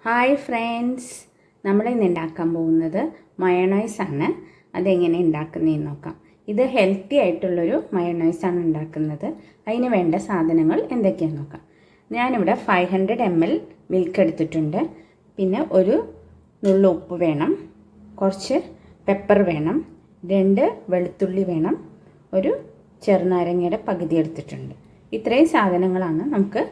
Hi friends, നമ്മളിന്ന് ഉണ്ടാക്കാൻ പോകുന്നത് മയോണൈസാണ്. അതെങ്ങനെ ഉണ്ടാക്കുന്നതെന്ന് നോക്കാം. ഇത് ഹെൽത്തി ആയിട്ടുള്ളൊരു മയോണൈസാണ് ഉണ്ടാക്കുന്നത്. അതിന് വേണ്ട സാധനങ്ങൾ എന്തൊക്കെയാണെന്ന് നോക്കാം. ഞാനിവിടെ 500 ml മിൽക്ക് എടുത്തിട്ടുണ്ട്. പിന്നെ ഒരു നുള്ളു ഉപ്പ് വേണം, കുറച്ച് പെപ്പർ വേണം, 2 വെളുത്തുള്ളി വേണം, ഒരു ചെറുനാരങ്ങയുടെ പകുതി എടുത്തിട്ടുണ്ട്. ഇത്രയും സാധനങ്ങളാണ് നമുക്ക്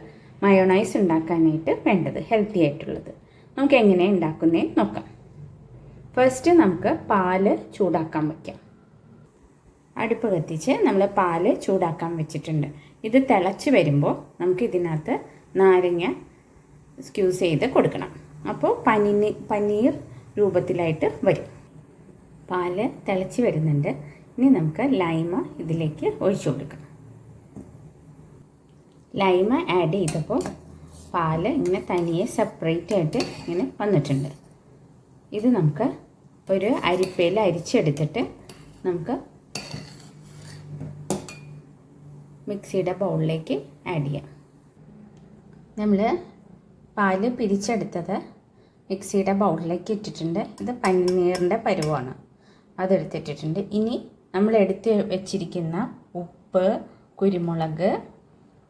മയോണൈസ് ഉണ്ടാക്കാനായിട്ട് വേണ്ടത്, ഹെൽത്തി ആയിട്ടുള്ളത്. നമുക്ക് എങ്ങനെ ഉണ്ടാക്കുന്നതെന്ന് നോക്കാം. ഫസ്റ്റ് നമുക്ക് പാല് ചൂടാക്കാൻ വയ്ക്കാം. അടുപ്പ് കത്തിച്ച് നമ്മൾ പാല് ചൂടാക്കാൻ വെച്ചിട്ടുണ്ട്. ഇത് തിളച്ച് വരുമ്പോൾ നമുക്ക് ഇതിനകത്ത് നാരങ്ങ സ്ക്യൂസ് ചെയ്ത് കൊടുക്കണം. അപ്പോൾ പനീർ രൂപത്തിലായിട്ട് വരും. പാല് തിളച്ച് വരുന്നുണ്ട്. ഇനി നമുക്ക് ലൈമ ഇതിലേക്ക് ഒഴിച്ചു കൊടുക്കണം. ലൈമ ആഡ് ചെയ്തപ്പോൾ പാല് ഇങ്ങനെ തനിയെ സെപ്പറേറ്റ് ആയിട്ട് ഇങ്ങനെ വന്നിട്ടുണ്ട്. ഇത് നമുക്ക് ഒരു അരിപ്പയിൽ അരിച്ചെടുത്തിട്ട് നമുക്ക് മിക്സിയുടെ ബൗളിലേക്ക് ആഡ് ചെയ്യാം. നമ്മൾ പാല് പിരിച്ചെടുത്തത് മിക്സിയുടെ ബൗളിലേക്ക് ഇട്ടിട്ടുണ്ട്. ഇത് പനീറിൻ്റെ പരുവമാണ്, അതെടുത്തിട്ടിട്ടുണ്ട്. ഇനി നമ്മൾ എടുത്ത് വെച്ചിരിക്കുന്ന ഉപ്പ്, കുരുമുളക്,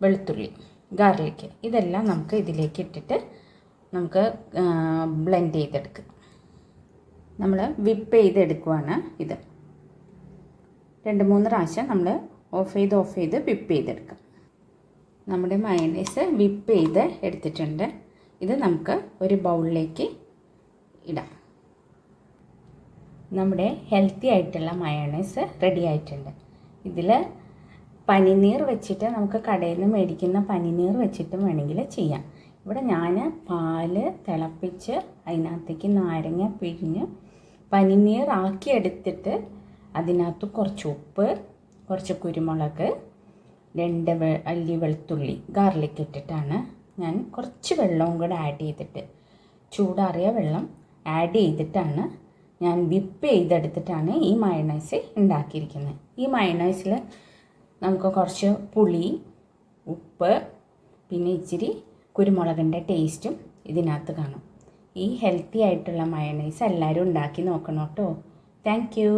വെളുത്തുള്ളി, ഗാർലിക്ക്, ഇതെല്ലാം നമുക്ക് ഇതിലേക്ക് ഇട്ടിട്ട് നമുക്ക് ബ്ലെൻഡ് ചെയ്തെടുക്കുക. നമ്മൾ വിപ്പ് ചെയ്തെടുക്കുവാണ്. ഇത് 2-3 പ്രാവശ്യം നമ്മൾ ഓഫ് ചെയ്ത് വിപ്പ് ചെയ്തെടുക്കാം. നമ്മുടെ മയോണൈസ് വിപ്പ് ചെയ്ത് എടുത്തിട്ടുണ്ട്. ഇത് നമുക്ക് ഒരു ബൗളിലേക്ക് ഇടാം. നമ്മുടെ ഹെൽത്തി ആയിട്ടുള്ള മയോണൈസ് റെഡി ആയിട്ടുണ്ട്. ഇതിൽ പനിനീർ വെച്ചിട്ട് നമുക്ക് കടയിൽ നിന്ന് മേടിക്കുന്ന പനിനീർ വെച്ചിട്ടും വേണമെങ്കിൽ ചെയ്യാം. ഇവിടെ ഞാൻ പാല് തിളപ്പിച്ച് അതിനകത്തേക്ക് നാരങ്ങ പിഴിഞ്ഞ് പനിനീർ ആക്കി എടുത്തിട്ട് അതിനകത്ത് കുറച്ച് ഉപ്പ്, കുറച്ച് കുരുമുളക്, 2 അല്ലി വെളുത്തുള്ളി, ഗാർലിക്ക് ഇട്ടിട്ടാണ് ഞാൻ കുറച്ച് വെള്ളവും കൂടെ ആഡ് ചെയ്തിട്ട്, ചൂടാറിയ വെള്ളം ആഡ് ചെയ്തിട്ടാണ് ഞാൻ വിപ്പ് ചെയ്തെടുത്തിട്ടാണ് ഈ മയോണൈസ് ഉണ്ടാക്കിയിരിക്കുന്നത്. ഈ മയോണൈസിൽ നമുക്ക് കുറച്ച് പുളി, ഉപ്പ്, പിന്നെ ഇച്ചിരി കുരുമുളകിൻ്റെ ടേസ്റ്റും ഇതിനകത്ത് കാണും. ഈ ഹെൽത്തി ആയിട്ടുള്ള മയോണൈസ് എല്ലാവരും ഉണ്ടാക്കി നോക്കണം കേട്ടോ. Thank you.